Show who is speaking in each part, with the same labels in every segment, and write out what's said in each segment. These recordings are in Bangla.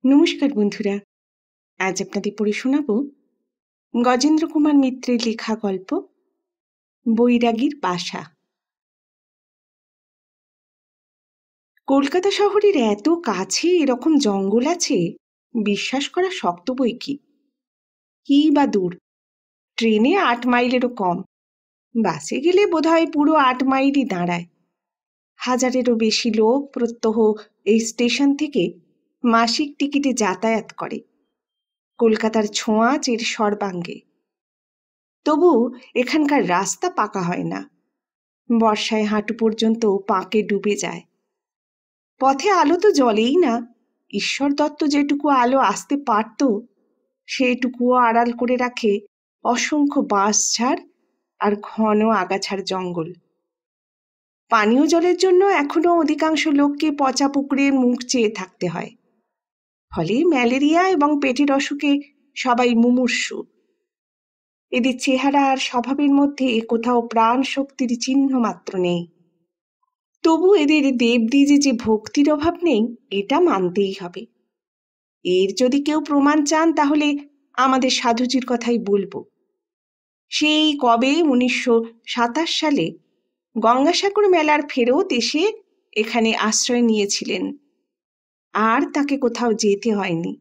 Speaker 1: নমস্কার বন্ধুরা, আজ আপনাদের পড়ে শোনাব গজেন্দ্র কুমার মিত্রের লেখা গল্প বৈরাগীর বাসা। কলকাতা শহরের এত কাছে এরকম জঙ্গল আছে বিশ্বাস করা শক্ত বই কি বা দূর। ট্রেনে 8 মাইলেরও কম, বাসে গেলে বোধহয় পুরো 8 মাইলই দাঁড়ায়। হাজারেরও বেশি লোক প্রত্যহ এই স্টেশন থেকে মাসিক টিকিটে যাতায়াত করে। কলকাতার ছোঁয়াচ এর সর্বাঙ্গে। তবু এখানকার রাস্তা পাকা হয় না, বর্ষায় হাঁটু পর্যন্ত পাঁকে ডুবে যায়। পথে আলো তো জ্বলেই না। ঈশ্বর দত্ত যেটুকু আলো আসতে পারত সেটুকুও আড়াল করে রাখে অসংখ্য বাঁশঝাড় আর ঘন আগাছার জঙ্গল। পানীয় জলের জন্য এখনো অধিকাংশ লোককে পচা পুকুরের মুখ চেয়ে থাকতে হয়। ফলে ম্যালেরিয়া এবং পেটের অসুখে সবাই মুমূর্ষু। এদের চেহারা আর স্বভাবের মধ্যে কোথাও প্রাণ শক্তির চিহ্ন মাত্র নেই। তবু এদের দেবদ্বীজে যে ভক্তির অভাব নেই এটা মানতেই হবে। এর যদি কেউ প্রমাণ চান তাহলে আমাদের সাধুজির কথাই বলবো। সেই কবে 1927 সালে গঙ্গাসাগর মেলার ফেরত এসে এখানে আশ্রয় নিয়েছিলেন, আর তাকে কোথাও যেতে হয়নি।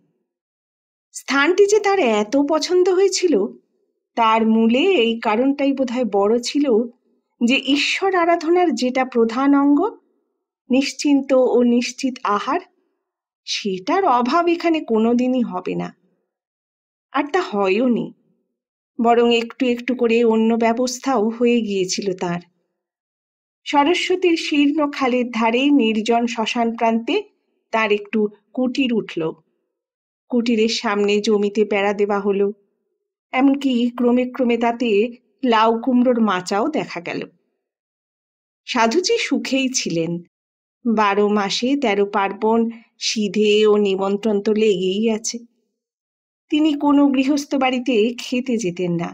Speaker 1: স্থানটি যে তার এত পছন্দ হয়েছিল তার মূলে এই কারণটাই বোধহয় বড় ছিল যে ঈশ্বর আরাধনার যেটা প্রধান অঙ্গ, নিশ্চিন্ত ও নিশ্চিত আহার, সেটার অভাব এখানে কোনোদিনই হবে না। আর তা হয়ও নি, বরং একটু একটু করে অন্য ব্যবস্থাও হয়ে গিয়েছিল তার। সরস্বতীর শীর্ণ খালের ধারে নির্জন শ্মশান প্রান্তে তার একটু কুটির উঠল। কুটিরের সামনে জমিতে বেড়া দেওয়া হলো, এমনকি ক্রমে ক্রমে তাতে লাউ কুমড়োর মাচাও দেখা গেল। সাধুজি সুখেই ছিলেন। 12 মাসে 13 পার্বণ, সিধে ও নিমন্ত্রণ তো লেগেই আছে। তিনি কোনো গৃহস্থ বাড়িতে খেতে যেতেন না।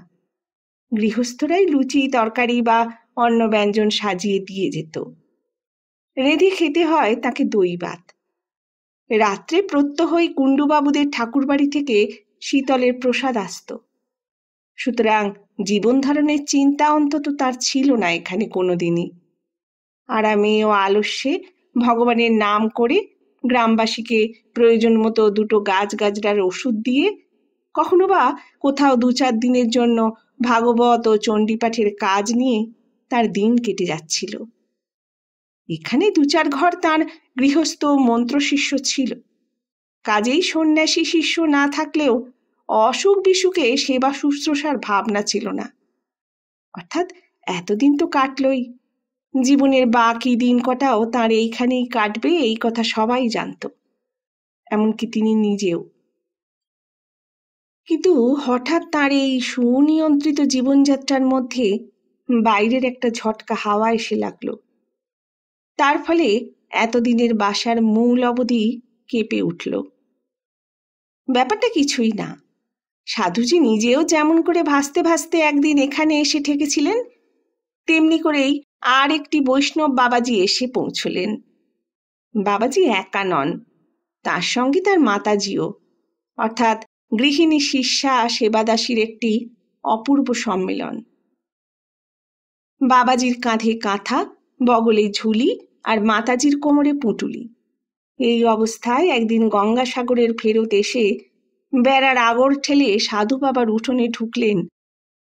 Speaker 1: গৃহস্থরাই লুচি তরকারি বা অন্ন ব্যঞ্জন সাজিয়ে দিয়ে যেত। রেঁধে খেতে হয় তাকে দই ভাত। রাত্রে প্রত্যহই কুণ্ডুবাবুদের ঠাকুরবাড়ি থেকে শীতলের প্রসাদ আসত। সুতরাং জীবন ধারণের চিন্তা অন্তত তার ছিল না এখানে কোনোদিনই। আরামে ও আলস্যে ভগবানের নাম করে গ্রামবাসীকে প্রয়োজন মতো 2 গাছ গাছড়ার ওষুধ দিয়ে, কখনো বা কোথাও 2-4 দিনের জন্য ভাগবত ও চণ্ডীপাঠের কাজ নিয়ে তার দিন কেটে যাচ্ছিল। এখানে 2-4 ঘর তার গৃহস্থ মন্ত্র শিষ্য ছিল। কাজেই সন্ন্যাসী শিষ্য না থাকলেও অসুখ বিসুখে সেবা শুশ্রূষার ভাবনা ছিল না। অর্থাৎ এতদিন তো কাটলই, জীবনের বাকি দিন কটাও তার এইখানেই কাটবে এই কথা সবাই জানত, এমনকি তিনি নিজেও। কিন্তু হঠাৎ তার এই সুনিয়ন্ত্রিত জীবনযাত্রার মধ্যে বাইরের একটা ঝটকা হাওয়া এসে লাগলো। তার ফলে এতদিনের বাসার মূল অবধি কেঁপে উঠল। ব্যাপারটা কিছুই না। সাধুজি নিজেও যেমন করে ভাসতে ভাসতে একদিন এখানে এসে ঠেকেছিলেন, তেমনি করেই আর একটি বৈষ্ণব বাবাজি এসে পৌঁছলেন। বাবাজি একা নন, তার সঙ্গে তার মাতাজিও, অর্থাৎ গৃহিণী শিষ্যা সেবাদাসীর একটি অপূর্ব সম্মেলন। বাবাজির কাঁধে কাঁথা, বগলে ঝুলি আর মাতাজির কোমরে পুঁটুলি। এই অবস্থায় একদিন গঙ্গাসাগরের ফেরত এসে বেড়ার আগড় ঠেলে সাধু বাবার উঠোনে ঢুকলেন।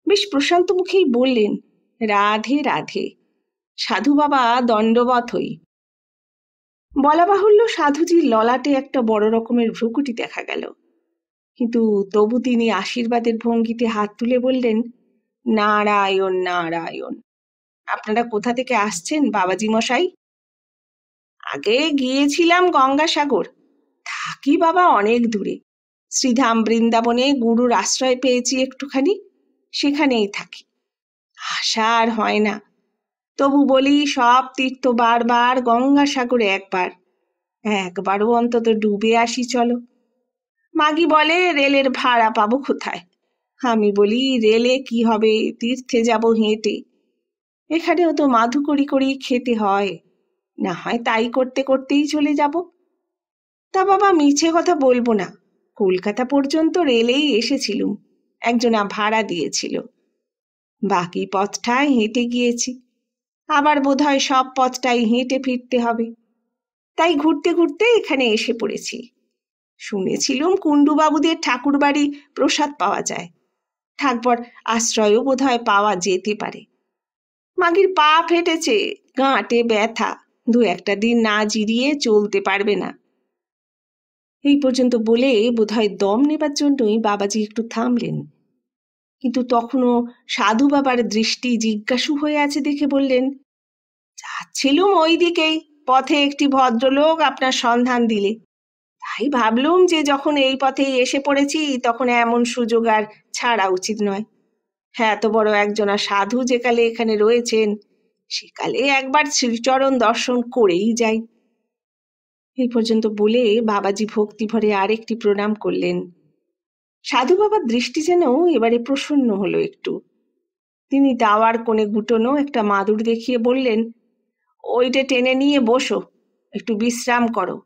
Speaker 1: বেশ প্রশান্ত মুখেই বললেন, রাধে রাধে। সাধু বাবা দণ্ডবত হই। বলা বাহুল্য, সাধুজির ললাটে একটা বড় রকমের ভ্রুকুটি দেখা গেল, কিন্তু তবু তিনি আশীর্বাদের ভঙ্গিতে হাত তুলে বললেন, নারায়ণ নারায়ণ। আপনারা কোথা থেকে আসছেন বাবাজি মশাই? আগে গিয়েছিলাম গঙ্গাসাগর, থাকি বাবা অনেক দূরে। শ্রীধাম বৃন্দাবনে গুরুর আশ্রয় পেয়েছি একটুখানি, সেখানেই থাকি। আশা আর হয় না। তবু বলি, সব তীর্থ বারবার, গঙ্গাসাগরে একবারও অন্তত ডুবে আসি চলো। মাগি বলে, রেলের ভাড়া পাবো কোথায়? আমি বলি, রেলে কি হবে, তীর্থে যাব হেঁটে। এখানেও তো মাধু করি খেতে হয়, না হয় তাই করতে করতেই চলে যাব। তা বাবা মিছে কথা বলবো না, কলকাতা পর্যন্ত রেলেই এসেছিলুম, একজনা ভাড়া দিয়েছিল। বাকি পথটায় হেঁটে গিয়েছি, আবার বোধহয় সব পথটাই হেঁটে ফিরতে হবে। তাই ঘুরতে ঘুরতে এখানে এসে পড়েছি। শুনেছিলুম কুণ্ডুবাবুদের ঠাকুর বাড়ি প্রসাদ পাওয়া যায়, থাকবার আশ্রয়ও বোধহয় পাওয়া যেতে পারে। মাগির পা ফেটেছে, গাঁটে ব্যথা, 2-1 দিন না জিরিয়ে চলতে পারবে না। এই পর্যন্ত বলে বোধহয় দম নেবার জন্যই বাবাজি একটু থামলেন, কিন্তু তখনও সাধু বাবার দৃষ্টি জিজ্ঞাসু হয়ে আছে দেখে বললেন, যাচ্ছিলুম ওই দিকেই, পথে একটি ভদ্রলোক আপনার সন্ধান দিলে, তাই ভাবলুম যে যখন এই পথেই এসে পড়েছি তখন এমন সুযোগ আর ছাড়া উচিত নয়। হ্যাঁ, এত বড় একজনা সাধু যেকালে এখানে রয়েছেন, সেকালে একবার শ্রীচরণ দর্শন করেই যাই। এই পর্যন্ত বলে বাবাজি ভক্তি ভরে আরেকটি প্রণাম করলেন। সাধু বাবার দৃষ্টি যেন এবারে প্রসন্ন হলো একটু। তিনি দাওয়ার কোণে গুটোনো একটা মাদুর দেখিয়ে বললেন, ওইটা টেনে নিয়ে বসো, একটু বিশ্রাম করো।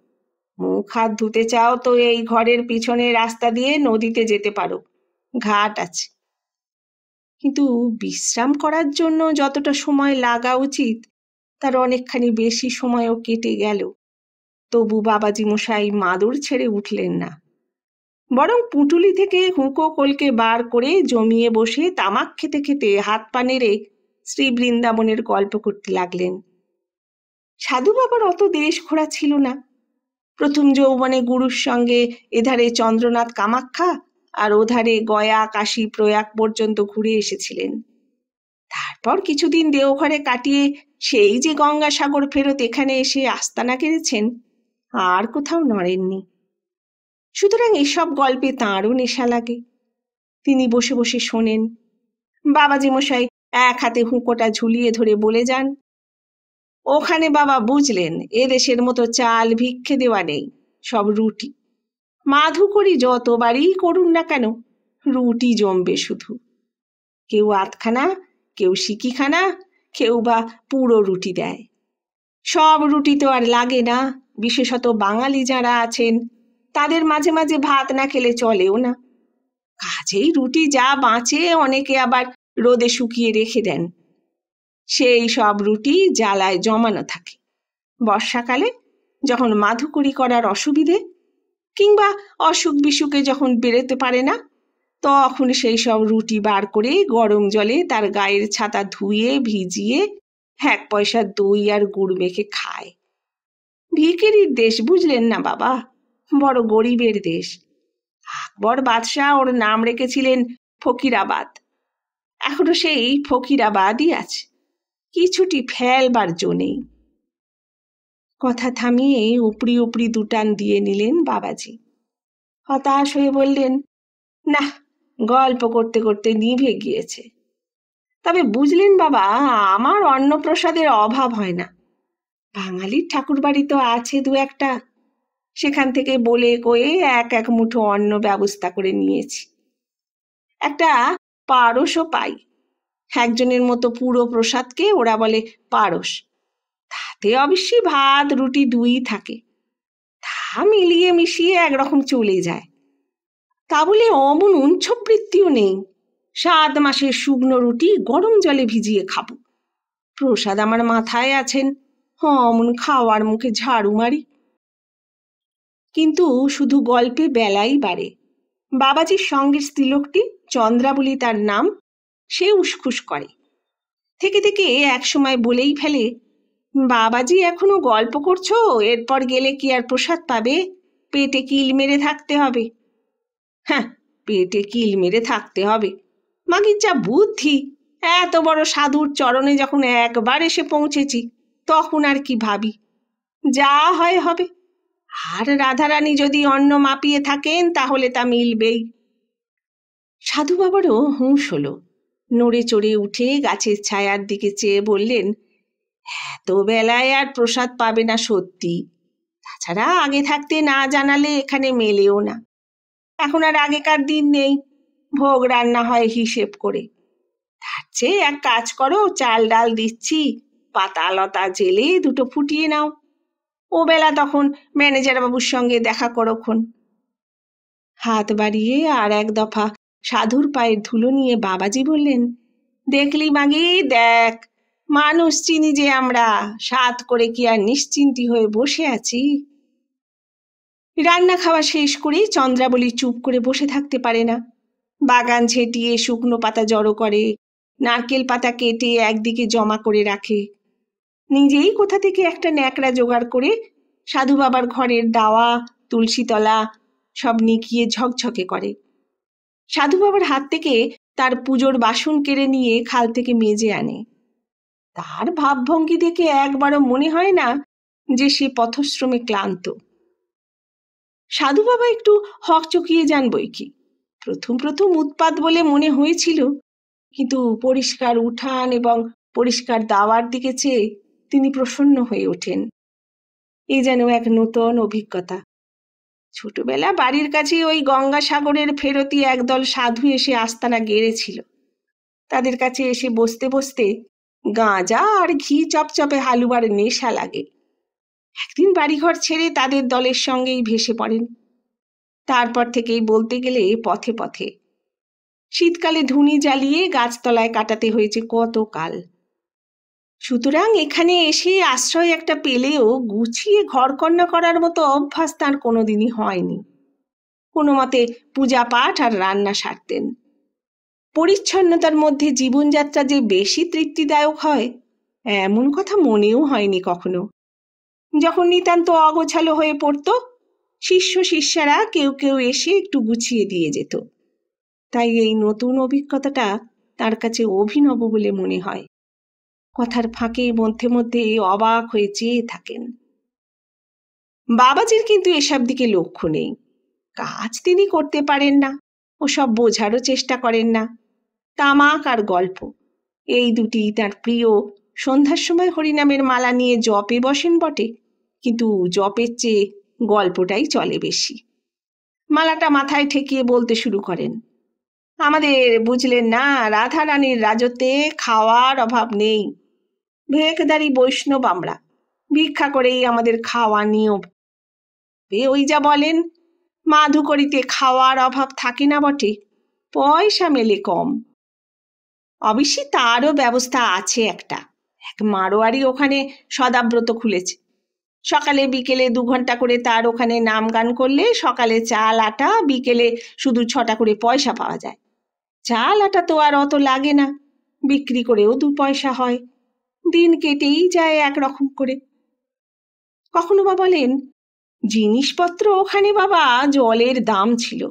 Speaker 1: মুখ হাত ধুতে চাও তো এই ঘরের পিছনে রাস্তা দিয়ে নদীতে যেতে পারো, ঘাট আছে। কিন্তু বিশ্রাম করার জন্য যতটা সময় লাগা উচিত তার অনেকখানি বেশি সময়ও কেটে গেল। তবু বাবাজি মশাই মাদুর ছেড়ে উঠলেন না, বরং পুঁটুলি থেকে হুঁকো কলকে বার করে জমিয়ে বসে তামাক খেতে খেতে হাত পা নেড়ে শ্রী বৃন্দাবনের গল্প করতে লাগলেন। সাধু বাবার অত দেশ ঘোরা ছিল না। প্রথম যৌবনে গুরুর সঙ্গে এধারে চন্দ্রনাথ কামাখ্যা আর ওধারে গয়া কাশী প্রয়াগ পর্যন্ত ঘুরে এসেছিলেন। তারপর কিছুদিন দেওঘরে কাটিয়ে সেই যে গঙ্গাসাগর ফেরত এখানে এসে আস্তানা কেড়েছেন, আর কোথাও নড়েননি। সুতরাং এসব গল্পে তাঁরও নেশা লাগে। তিনি বসে বসে শোনেন। বাবাজি মশাই এক হাতে হুঁকোটা ঝুলিয়ে ধরে বলে যান, ওখানে বাবা বুঝলেন এদেশের মতো চাল ভিক্ষে দেওয়া নেই, সব রুটি। মাধু করি যতবারই করুন না কেন, রুটি জমবে শুধু। কেউ আধখানা, কেউ সিকিখানা, কেউ বা পুরো রুটি দেয়। সব রুটি তো আর লাগে না, বিশেষত বাঙালি যারা আছেন তাদের মাঝে মাঝে ভাত না খেলে চলেও না। কাজেই রুটি যা বাঁচে অনেকে আবার রোদে শুকিয়ে রেখে দেন। সেই সব রুটি জ্বালায় জমানো থাকে। বর্ষাকালে যখন মাধুকরি করার অসুবিধে কিংবা অসুখ বিসুখে যখন বেরোতে পারে না, তখন সেই সব রুটি বার করে গরম জলে তার গায়ের ছাতা ধুয়ে ভিজিয়ে 1 পয়সা দই আর গুড় মেখে খায়। ভিখিরির দেশ বুঝলেন না বাবা, বড় গরিবের দেশ। আকবর বাদশাহ ওর নাম রেখেছিলেন ফকিরাবাদ। এখনো সেই ফকিরাবাদই আছে, কিছুটি ফেলবার জো নেই। কথা থামিয়ে উপরি উপরি দুটান দিয়ে নিলেন বাবাজি। হতাশ হয়ে বললেন, না, গল্প করতে করতে নিভে গিয়েছে। তবে বুঝলেন বাবা, আমার অন্নপ্রসাদের অভাব হয় না। বাঙালির ঠাকুর বাড়ি তো আছে 2-1টা, সেখান থেকে বলে কয়ে এক মুঠো অন্ন ব্যবস্থা করে নিয়েছি। একটা পারসও পাই, একজনের মতো পুরো প্রসাদকে ওরা বলে পারস। তাতে অবশ্যই ভাত রুটি 2ই থাকে, তা মিলিয়ে মিশিয়ে একরকম চলে যায়। তা বলে অমন উঞ্ছবৃত্তিও নেই 7 মাসের শুকনো রুটি গরম জলে ভিজিয়ে খাবো। প্রসাদ আমার মাথায় আছেন, অমন খাওয়ার মুখে ঝাড়ু মারি। কিন্তু শুধু গল্পে বেলাই বাড়ে। বাবাজির সঙ্গের স্ত্রীলোকটি, চন্দ্রা বলি তার নাম, সে উসখুস করে। থেকে থেকে একসময় বলেই ফেলে, বাবাজি এখনো গল্প করছো, এরপর গেলে কি আর প্রসাদ পাবে? পেটে কিল মেরে থাকতে হবে। হ্যাঁ, পেটে কিল মেরে থাকতে হবে, মাগির যা বুদ্ধি! এত বড় সাধুর চরণে যখন একবার এসে পৌঁছেছি, তখন আর কি ভাবি? যা হয় হবে। আর রাধারানী যদি অন্ন মাপিয়ে থাকেন তাহলে তা মিলবেই। সাধু বাবারও হুঁশ হলো। নড়ে চড়ে উঠে গাছের ছায়ার দিকে চেয়ে বললেন, এত বেলায় আর প্রসাদ পাবে না সত্যি। তাছাড়া আগে থাকতে না জানালে এখানে মেলেও না। এখন আর আগেকার দিন নেই, ভোগ রান্না হয় হিসেব করে। তার চেয়ে এক কাজ করো, চাল ডাল দিচ্ছি, পাতা লতা জেলে 2টো ফুটিয়ে নাও। ও বেলা তখন ম্যানেজার বাবুর সঙ্গে দেখা করোক্ষণ। হাত বাড়িয়ে আর এক দফা সাধুর পায়ের ধুলো নিয়ে বাবাজি বললেন, দেখলি মাগি, দেখ, মানুষ চিনি যে আমরা, সাধ করে কি আর নিশ্চিন্তি হয়ে বসে আছি? রান্না খাওয়া শেষ করেই চন্দ্রাবলী চুপ করে বসে থাকতে পারে না। বাগান ছেটিয়ে শুকনো পাতা জড়ো করে, নারকেল পাতা কেটে একদিকে জমা করে রাখে। নিজেই কোথা থেকে একটা ন্যাকড়া জোগাড় করে সাধু বাবার ঘরের দাওয়া, তুলসীতলা সব নিকিয়ে ঝকঝকে করে। সাধু বাবার হাত থেকে তার পুজোর বাসন কেড়ে নিয়ে খাল থেকে মেজে আনে। তার ভাবভঙ্গি দেখে একবারও মনে হয় না যে সে পথশ্রমে ক্লান্ত। সাধু বাবা একটু হকচকিয়ে যান বই কি। প্রথম প্রথম উৎপাত বলে মনে হয়েছিল, কিন্তু পরিষ্কার উঠান এবং পরিষ্কার দাওয়ার দিকে চেয়ে তিনি প্রসন্ন হয়ে ওঠেন। এ যেন এক নূতন অভিজ্ঞতা। ছোটবেলা বাড়ির কাছে ওই গঙ্গাসাগরের ফেরতি একদল সাধু এসে আস্তানা গেড়েছিল। তাদের কাছে এসে বসতে বসতে গাঁজা আর ঘি চপচপে হালুয়ার নেশা লাগে। একদিন বাড়িঘর ছেড়ে তাদের দলের সঙ্গেই ভেসে পড়েন। তারপর থেকেই বলতে গেলে পথে পথে। শীতকালে ধুনি জ্বালিয়ে গাছতলায় কাটাতে হয়েছে কত কাল। সুতরাং এখানে এসে আশ্রয় একটা পেলেও গুছিয়ে ঘরকন্না করার মতো অভ্যাস তার কোনোদিনই হয়নি। কোনো মতে পূজা পাঠ আর রান্না সারতেন। পরিচ্ছন্নতার মধ্যে জীবনযাত্রা যে বেশি তৃপ্তিদায়ক হয়, এমন কথা মনেও হয়নি কখনো। যখন নিতান্ত অগোছালো হয়ে পড়ত, শিষ্য শিষ্যারা কেউ কেউ এসে একটু গুছিয়ে দিয়ে যেত। তাই এই নতুন অভিজ্ঞতাটা তার কাছে অভিনব বলে মনে হয়। কথার ফাঁকে মধ্যে মধ্যে অবাক হয়ে চেয়ে থাকেন। বাবাজির কিন্তু এসব দিকে লক্ষ্য নেই। কাজ তিনি করতে পারেন না, ওসব বোঝারও চেষ্টা করেন না। তামাক আর গল্প, এই দুটি তার প্রিয়। সন্ধ্যার সময় হরিনামের মালা নিয়ে জপে বসেন বটে, কিন্তু জপের চেয়ে গল্পটাই চলে বেশি। মালাটা মাথায় ঠেকিয়ে বলতে শুরু করেন, আমাদের বুঝলেন না, রাধা রানীর রাজত্বে খাওয়ার অভাব নেই। ভেকদারি বৈষ্ণব আমরা, ভিক্ষা করেই আমাদের খাওয়া নিয়ম। ওই যা বলেন, মাধুকরীতে খাওয়ার অভাব থাকে না বটে, পয়সা মেলে কম। অবশ্যই তারও ব্যবস্থা আছে একটা। এক মারোয়ারি ওখানে সদাব্রত খুলেছে। সকালে বিকেলে 2 ঘন্টা করে তার ওখানে নাম গান করলে সকালে চাল আটা, বিকেলে শুধু 6টা করে পয়সা পাওয়া যায়। চাল আটা তো আর অত লাগে না, বিক্রি করেও 2 পয়সা হয়। দিন কেটেই যায় একরকম করে। কখনো বা বলেন, জিনিসপত্র ওখানে বাবা জলের দাম ছিল।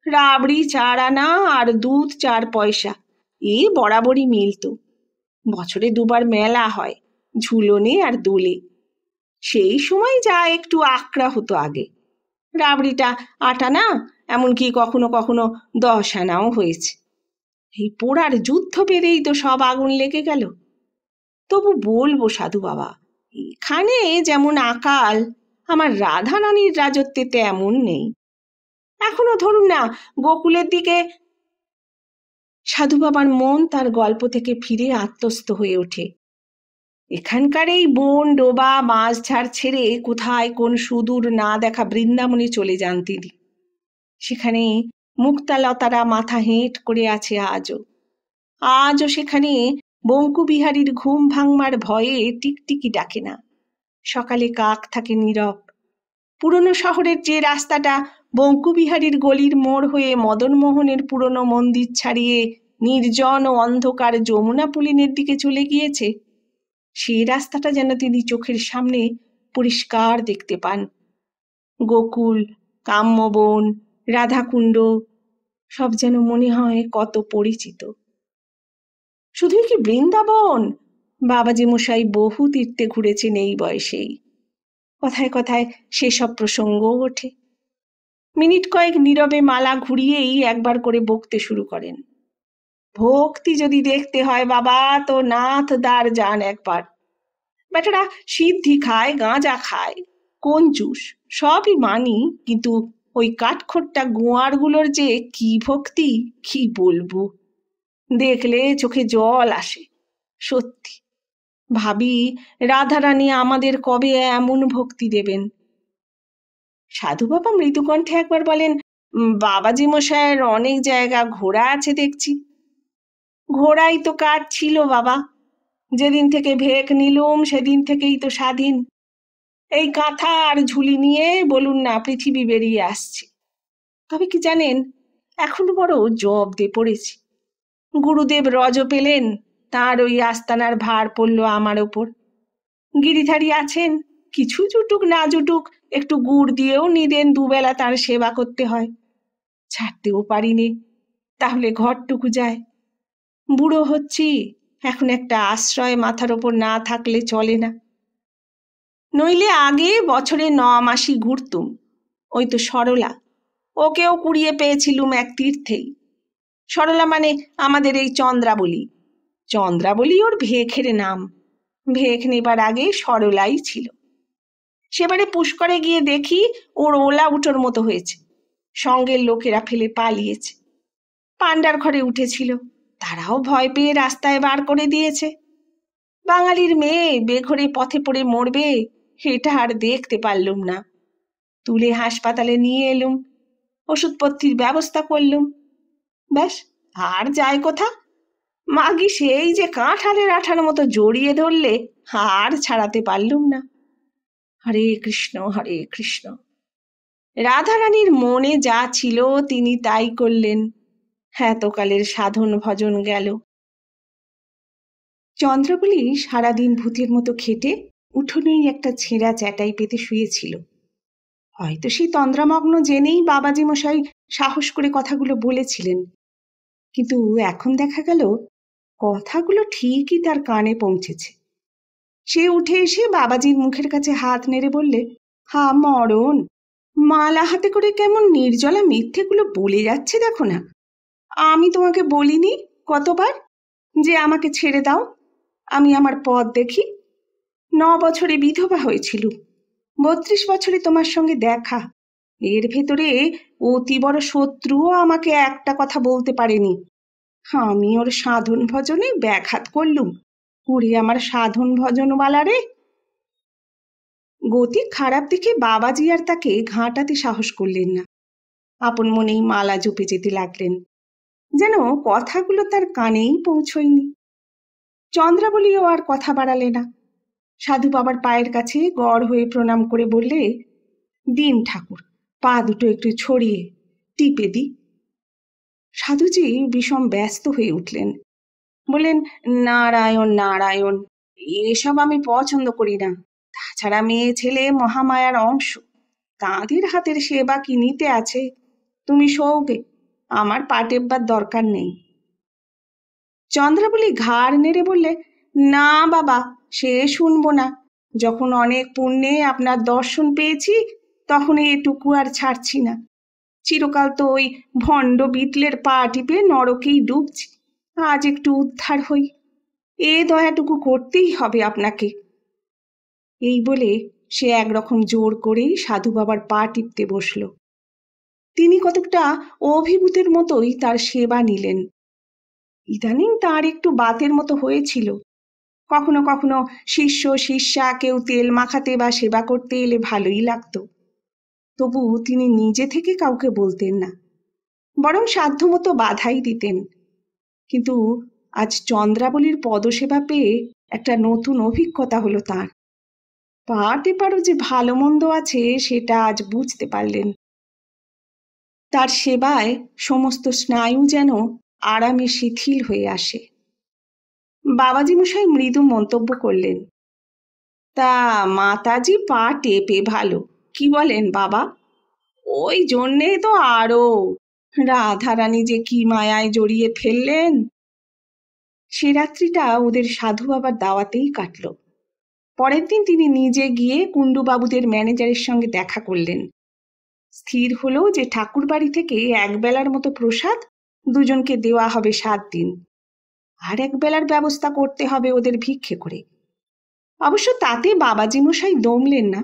Speaker 1: রাবড়ি 4 আনা আর দুধ 4 পয়সা, এ বরাবরই মিলত। বছরে 2 বার মেলা হয়, ঝুলনে আর দোলে। সেই সময় যা একটু আকড়া হতো আগে। রাবড়িটা 8 আনা, এমনকি কখনো কখনো 10 আনাও হয়েছে। এই পোড়ার যুদ্ধ বেড়েই তো সব আগুন লেগে গেল। তবু বলবো সাধু বাবা, এখানে যেমন আকাল, আমার রাধা রানীর রাজত্বে তেমন নেই। এখনো ধরুন না, গোকুলের দিকে। সাধু বাবার মন তার গল্প থেকে ফিরে আত্মস্থ হয়ে ওঠে। এখানকার এই বন ডোবা মাছঝাড় ছেড়ে কোথায় কোন সুদূর না দেখা বৃন্দাবনে চলে যান তিনি। সেখানে মুক্তালতারা মাথা হেঁট করে আছে আজও সেখানে বঙ্কুবিহারীর ঘুম ভাঙবার ভয়ে টিকটিকি ডাকে না। সকালে কাক থাকে নীরব। পুরনো শহরের যে রাস্তাটা বঙ্কুবিহারীর গলির মোড় হয়ে মদনমোহনের পুরনো মন্দির ছাড়িয়ে নির্জন ও অন্ধকার যমুনা পুলিনের দিকে চলে গিয়েছে, সেই রাস্তাটা যেন তিনি চোখের সামনে পরিষ্কার দেখতে পান। গোকুল, কাম্যবন, রাধাকুণ্ড সব যেন মনে হয় কত পরিচিত। শুধুই কি বৃন্দাবন, বাবাজি মশাই বহু তীর্থে ঘুরেছেন এই বয়সেই। কথায় কথায় সেসব প্রসঙ্গও ওঠে। মিনিট কয়েক নীরবে মালা ঘুরিয়েই একবার করে বকতে শুরু করেন। ভক্তি যদি দেখতে হয় বাবা, তো নাথ দ্বার যান একবার। বেটারা সিদ্ধি খায়, গাঁজা খায়, কঞ্জুস, সবই মানি, কিন্তু ওই কাঠখোট্টা গোয়ারগুলোর যে কি ভক্তি, কি বলবো। দেখলে চোখে জল আসে। সত্যি ভাবি রাধারানী আমাদের কবে এমন ভক্তি দেবেন। সাধু বাবা মৃদুকণ্ঠে একবার বলেন, বাবাজি মশাইয়ের অনেক জায়গা ঘোরা আছে দেখছি। ঘোড়াই তো কাজ ছিল বাবা, যেদিন থেকে ভেক নিলুম সেদিন থেকেই তো স্বাধীন। এই কাঁথা আর ঝুলি নিয়ে বলুন না পৃথিবী বেরিয়ে আসছে। তবে কি জানেন, এখন বড় জব্দে পড়েছি। গুরুদেব রজ পেলেন, তার ওই আস্তানার ভার পড়ল আমার ওপর। গিরিধারী আছেন, কিছু জুটুক না জুটুক একটু গুড় দিয়েও নিদেন দুবেলা তার সেবা করতে হয়। ছাড়তেও পারিনে, তাহলে ঘরটুকু যায়। বুড়ো হচ্ছি, এখন একটা আশ্রয় মাথার ওপর না থাকলে চলে না। নইলে আগে বছরে 9 মাসই ঘুরতুম। ওই তো সরলা, ওকেও কুড়িয়ে পেয়েছিলুম এক তীর্থেই। সরলা মানে আমাদের এই চন্দ্রাবলী। চন্দ্রাবলী ওর ভেখের নাম। ভেখ নেবার আগে সরলাই ছিল। সেবারে পুষ্করে গিয়ে দেখি ওর ওলা উটোর মতো হয়েছে। সঙ্গের লোকেরা ফেলে পালিয়েছে। পান্ডার ঘরে উঠেছিল, তারাও ভয় পেয়ে রাস্তায় বার করে দিয়েছে। বাঙালির মেয়ে বেঘরে পথে পড়ে মরবে, এটা আর দেখতে পারলুম না। তুলে হাসপাতালে নিয়ে এলুম, ওষুধপত্রির ব্যবস্থা করলুম। ব্যাস, আর যায় কোথা? মাগি সেই যে কাঁঠালের আঠার মতো জড়িয়ে ধরলে আর ছাড়াতে পারলুম না। হরে কৃষ্ণ হরে কৃষ্ণ। রাধারানীর মনে যা ছিল তিনি তাই করলেন। এতকালের সাধন ভজন গেল। চন্দ্রাবলী সারাদিন ভূতের মতো খেটে উঠোনেই একটা ছেঁড়া চ্যাটাই পেতে শুয়েছিল। হয়তো সেই তন্দ্রামগ্ন জেনেই বাবাজি মশাই সাহস করে কথাগুলো বলেছিলেন, কিন্তু এখন দেখা গেল কথাগুলো ঠিকই তার কানে পৌঁছেছে। সে উঠে এসে বাবাজির মুখের কাছে হাত নেড়ে বললে, হা মরণ, মালা হাতে করে কেমন নির্জলা মিথ্যেগুলো বলে যাচ্ছে দেখো না। আমি তোমাকে বলিনি কতবার যে আমাকে ছেড়ে দাও, আমি আমার পথ দেখি। 9 বছরে বিধবা হয়েছিল, 32 বছরে তোমার সঙ্গে দেখা। এর ভেতরে অতি বড় শত্রুও আমাকে একটা কথা বলতে পারেনি। আমি ওর সাধন ভজনে ব্যাঘাত করলুম। ওরে আমার সাধন ভজনওয়ালা রে। গতি খারাপ দেখে বাবাজি আর তাকে ঘাঁটাতে সাহস করলেন না। আপন মনেই মালা জপে যেতে লাগলেন, যেন কথাগুলো তার কানেই পৌঁছয়নি। চন্দ্রাবলীও আর কথা বাড়ালে না। সাধু বাবার পায়ের কাছে গড় হয়ে প্রণাম করে বললে, দিন ঠাকুর, পা দুটো একটু ছড়িয়ে টিপে দি। সাধুজি বিষম ব্যস্ত হয়ে উঠলেন, বললেন, নারায়ণ নারায়ণ, এসব আমি পছন্দ করি না। তাছাড়া মেয়ে ছেলে মহামায়ার অংশ, তাঁদের হাতের সেবা কি নিতে আছে? তুমি শোবে, আমার পা টেপবার দরকার নেই। চন্দ্রাবলী ঘাড় নেড়ে বললে, না বাবা, সে শুনবো না। যখন অনেক পুণ্যে আপনার দর্শন পেয়েছি, তখন এটুকু আর ছাড়ছি না। চিরকাল তো ওই ভণ্ড বিটলের পা টিপে নরকেই ডুবছি। আজ একটু উদ্ধার হই, এ দয়াটুকু করতেই হবে আপনাকে। এই বলে সে একরকম জোর করেই সাধু বাবার পা টিপতে বসল। তিনি কতকটা অভিভূতের মতোই তার সেবা নিলেন। ইদানিং তার একটু বাতের মতো হয়েছিল। কখনো কখনো শিষ্য শিষ্যা কেউ তেল মাখাতে বা সেবা করতে এলে ভালোই লাগতো। তবু তিনি নিজে থেকে কাউকে বলতেন না, বরং সাধ্যমতো বাধাই দিতেন। কিন্তু আজ চন্দ্রাবলীর পদসেবা পেয়ে একটা নতুন অভিজ্ঞতা হলো তাঁর। পা টেপারও যে ভালো মন্দ আছে সেটা আজ বুঝতে পারলেন। তার সেবায় সমস্ত স্নায়ু যেন আরামে শিথিল হয়ে আসে। বাবাজি মশাই মৃদু মন্তব্য করলেন, তা মাতাজি পা টেপে ভালো, কি বলেন বাবা? ওই জন্যে তো আরো রাধারানী যে কি মায়ায় জড়িয়ে ফেললেন। সে রাত্রিটা ওদের সাধু বাবার দাওয়াতেই কাটল। পরের দিন তিনি নিজে গিয়ে কুণ্ডুবাবুদের ম্যানেজারের সঙ্গে দেখা করলেন। স্থির হলো যে ঠাকুর বাড়ি থেকে একবেলার মতো প্রসাদ দুজনকে দেওয়া হবে 7 দিন, আর একবেলার ব্যবস্থা করতে হবে ওদের ভিক্ষে করে। অবশ্য তাতে বাবাজি মশাই দমলেন না,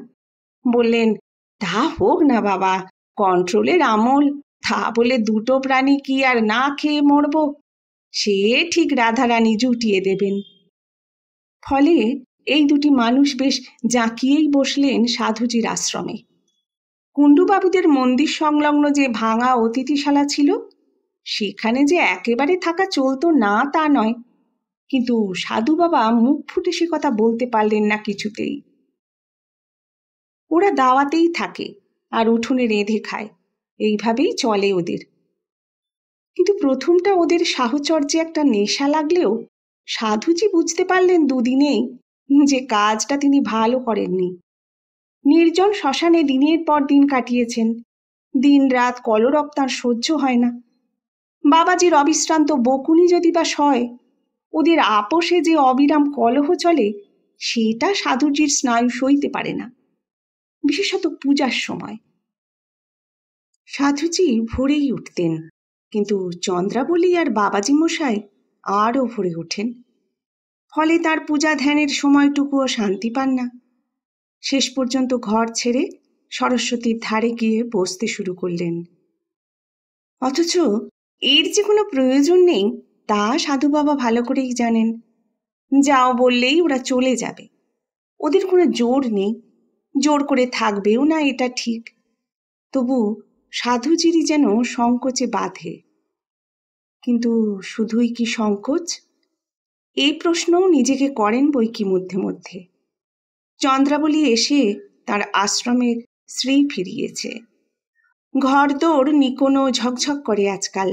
Speaker 1: বললেন, তা হোক না বাবা, কন্ট্রোলের আমল, তা বলে দুটো প্রাণী কি আর না খেয়ে মরব? সে ঠিক রাধারানী জুটিয়ে দেবেন। ফলে এই দুটি মানুষ বেশ জাঁকিয়েই বসলেন সাধুজির আশ্রমে। কুণ্ডুবাবুদের মন্দির সংলগ্ন যে ভাঙা অতিথিশালা ছিল, সেখানে যে একেবারে থাকা চলতো না তা নয়, কিন্তু সাধু বাবা মুখ ফুটে সে কথা বলতে পারলেন না কিছুতেই। ওরা দাওয়াতেই থাকে আর উঠোনে রেঁধে খায়, এইভাবেই চলে ওদের। কিন্তু প্রথমটা ওদের সাহচর্যে একটা নেশা লাগলেও সাধুজি বুঝতে পারলেন দুদিনেই যে কাজটা তিনি ভালো করেননি। নির্জন শ্মশানে দিনের পর দিন কাটিয়েছেন, দিন রাত কলরব তাঁর সহ্য হয় না। বাবাজির অবিশ্রান্ত বকুনি যদি বা সয়, ওদের আপোষে যে অবিরাম কলহ চলে, সেটা সাধুজির স্নায়ু সইতে পারে না, বিশেষত পূজার সময়। সাধুজি ভোরেই উঠতেন, কিন্তু চন্দ্রাবলী আর বাবাজি মশাই আরও ভোরে ওঠেন। ফলে তার পূজা ধ্যানের সময়টুকুও শান্তি পান না। শেষ পর্যন্ত ঘর ছেড়ে সরস্বতীর ধারে গিয়ে বসতে শুরু করলেন। অথচ এর যে কোনো প্রয়োজন নেই তা সাধু বাবা ভালো করেই জানেন। যাও বললেই ওরা চলে যাবে, ওদের কোনো জোর নেই, জোর করে থাকবেও না, এটা ঠিক। তবু সাধুজিরই যেন সংকোচে বাঁধে। কিন্তু শুধুই কি সংকোচ? এই প্রশ্নও নিজেকে করেন বই কি মধ্যে মধ্যে। চন্দ্রাবলী এসে তার আশ্রমের শ্রী ফিরিয়েছে। ঘরদোর নিকোনো ঝকঝক করে আজকাল।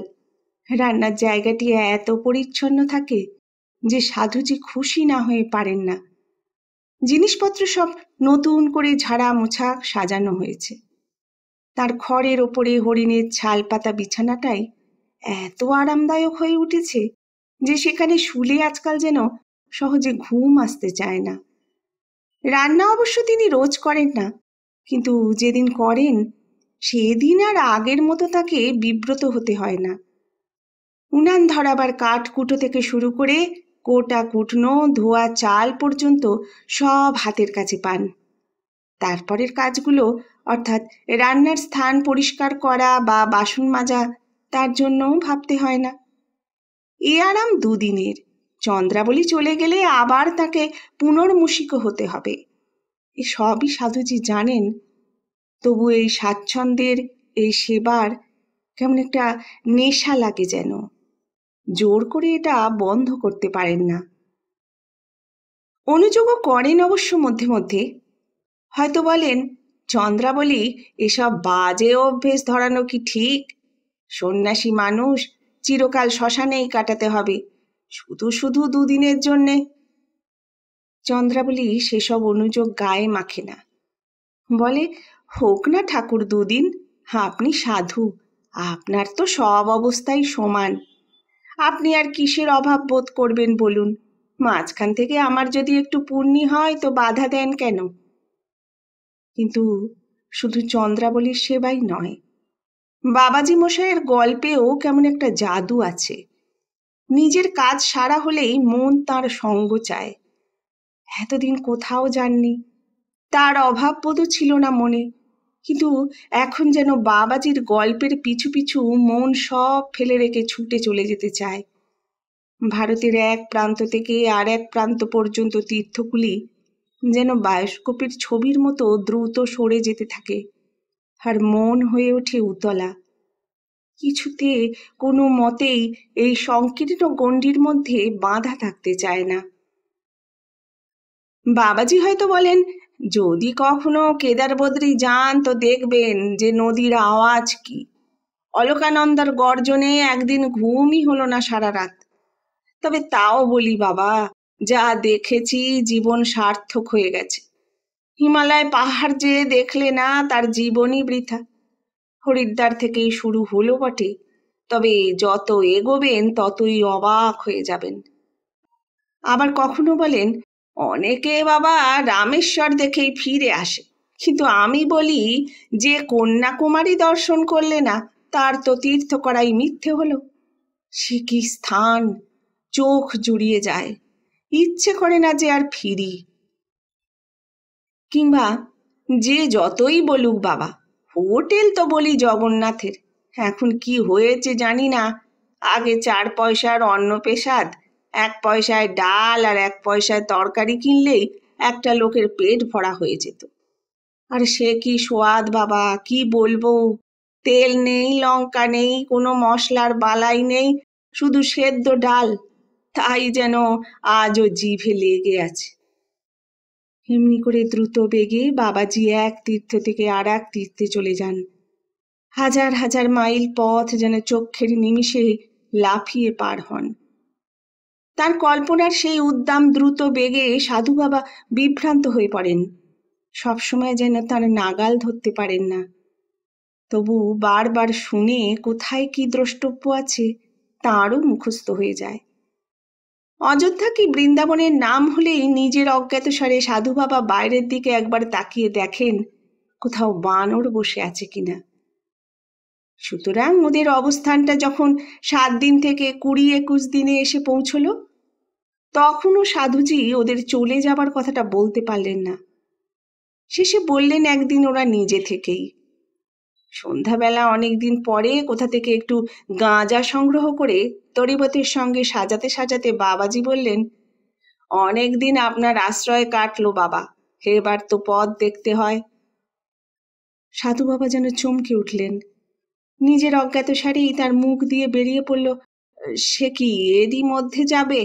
Speaker 1: রান্নার জায়গাটি এত পরিচ্ছন্ন থাকে যে সাধুজি খুশি না হয়ে পারেন না। জিনিসপত্র সব নতুন করে ঝাড়া মোছা সাজানো হয়েছে। তার খড়ের ওপরে হরিণের ছাল পাতা বিছানাটাই এত আরামদায়ক হয়ে উঠেছে যে সেখানে শুলে আজকাল যেন সহজে ঘুম আসতে চায় না। রান্না অবশ্য তিনি রোজ করেন না, কিন্তু যেদিন করেন সেদিন আর আগের মতো তাকে বিব্রত হতে হয় না। উনান ধরাবার কাঠ কুটো থেকে শুরু করে কোটা কুটনো ধোয়া চাল পর্যন্ত সব হাতের কাছে পান। তারপরের কাজগুলো, অর্থাৎ রান্নার স্থান পরিষ্কার করা বা বাসন মাজা, তার জন্যও ভাবতে হয় না। এ আরাম দুদিনের। চন্দ্রাবলী চলে গেলে আবার তাকে পুনর্মূষিক হতে হবে। এ সবই সাধুজি জানেন। তবু এই স্বাচ্ছন্দ্যের, এই সেবার কেমন একটা নেশা লাগে যেন। জোর করে এটা বন্ধ করতে পারেন না। অনুযোগও করেন অবশ্য মধ্যে মধ্যে। হয়তো বলেন, চন্দ্রাবলী, এসব বাজে অভ্যেস ধরানো কি ঠিক? সন্ন্যাসী মানুষ, চিরকাল শ্মশানেই কাটাতে হবে, শুধু শুধু দুদিনের জন্যে। চন্দ্রাবলী সেসব অনুযোগ গায়ে মাখে না। বলে, হোক না ঠাকুর দুদিন, আপনি সাধু, আপনার তো সব অবস্থাই সমান। আপনি আর কিসের অভাব বোধ করবেন বলুন? মাঝখান থেকে আমার যদি একটু পুণ্যি হয় তো বাধা দেন কেন? কিন্তু শুধু চন্দ্রাবলীর সেবাই নয়, বাবাজি মশাইয়ের গল্পেও কেমন একটা জাদু আছে। নিজের কাজ সারা হলেই মন তার সঙ্গ চায়। এতদিন কোথাও যাননি, তার অভাববোধও ছিল না মনে, কিন্তু এখন যেন বাবাজির গল্পের পিছু পিছু মন সব ফেলে রেখে ছুটে চলে যেতে চায়। ভারতের এক প্রান্ত থেকে আর এক প্রান্ত পর্যন্ত তীর্থগুলি যেন বায়োস্কোপের ছবির মতো দ্রুত সরে যেতে থাকে, আর মন হয়ে ওঠে উতলা। কিছুতে কোনো মতেই এই সংকীর্ণ গণ্ডির মধ্যে বাঁধা থাকতে চায় না। বাবাজি হয়তো বলেন, যদি কখনো কেদারবদ্রী যান তো দেখবেন যে নদীর আওয়াজ কি। অলকানন্দার গর্জনে একদিন ঘুমই হলো না সারা রাত। তবে তাও বলি বাবা, যা দেখেছি জীবন সার্থক হয়ে গেছে। হিমালয় পাহাড় যে দেখলে না, তার জীবনই বৃথা। হরিদ্বার থেকেই শুরু হলো বটে, তবে যত এগোবেন ততই অবাক হয়ে যাবেন। আবার কখনো বলেন, অনেকে বাবা রামেশ্বর দেখেই ফিরে আসে, কিন্তু আমি বলি, যে কন্যাকুমারী দর্শন করলে না, তার তো তীর্থ করাই মিথ্যে হলো। সে কি স্থান, চোখ জুড়িয়ে যায়, ইচ্ছে করে না যে আর ফিরি। কিংবা যে যতই বলুক বাবা, হোটেল তো বলি জগন্নাথের, এখন কি হয়েছে জানি না। আগে 4 পয়সার অন্ন পেশাদ, 1 পয়সায় ডাল আর 1 পয়সায় তরকারি কিনলেই একটা লোকের পেট ভরা হয়ে যেত। আর সে কি সোয়াদ বাবা, কি বলবো! তেল নেই, লঙ্কা নেই, কোনো মশলার বালাই নেই, শুধু সেদ্ধ ডাল, তাই যেন আজও জিভে লেগে আছে। এমনি করে দ্রুত বেগে বাবাজি এক তীর্থ থেকে আর এক তীর্থে চলে যান। হাজার হাজার মাইল পথ যেন চোখের নিমিষে লাফিয়ে পার হন। তার কল্পনার সেই উদ্দাম দ্রুত বেগে সাধু বাবা বিভ্রান্ত হয়ে পড়েন। সবসময় যেন তার নাগাল ধরতে পারেন না। তবু বারবার শুনে কোথায় কি দ্রষ্টব্য আছে তাঁরও মুখস্থ হয়ে যায়। অযোধ্যা কি বৃন্দাবনের নাম হলেই নিজের অজ্ঞাতসারে সাধু বাবা বাইরের দিকে একবার তাকিয়ে দেখেন কোথাও বানর বসে আছে কিনা। সুতরাং ওদের অবস্থানটা যখন 7 দিন থেকে 20-21 দিনে এসে পৌঁছল, তখনও সাধুজি ওদের চলে যাবার কথাটা বলতে পারলেন না। শেষে বললেন একদিন ওরা নিজে থেকেই। সন্ধ্যাবেলা অনেকদিন পরে কোথা থেকে একটু গাঁজা সংগ্রহ করে তরিবতের সঙ্গে সাজাতে সাজাতে বাবাজি বললেন, অনেকদিন আপনার আশ্রয় কাটলো বাবা, এবার তো পথ দেখতে হয়। সাধু বাবা যেন চমকে উঠলেন। নিজের অজ্ঞাতসারেই তার মুখ দিয়ে বেরিয়ে পড়ল, সে কি এরই মধ্যে যাবে?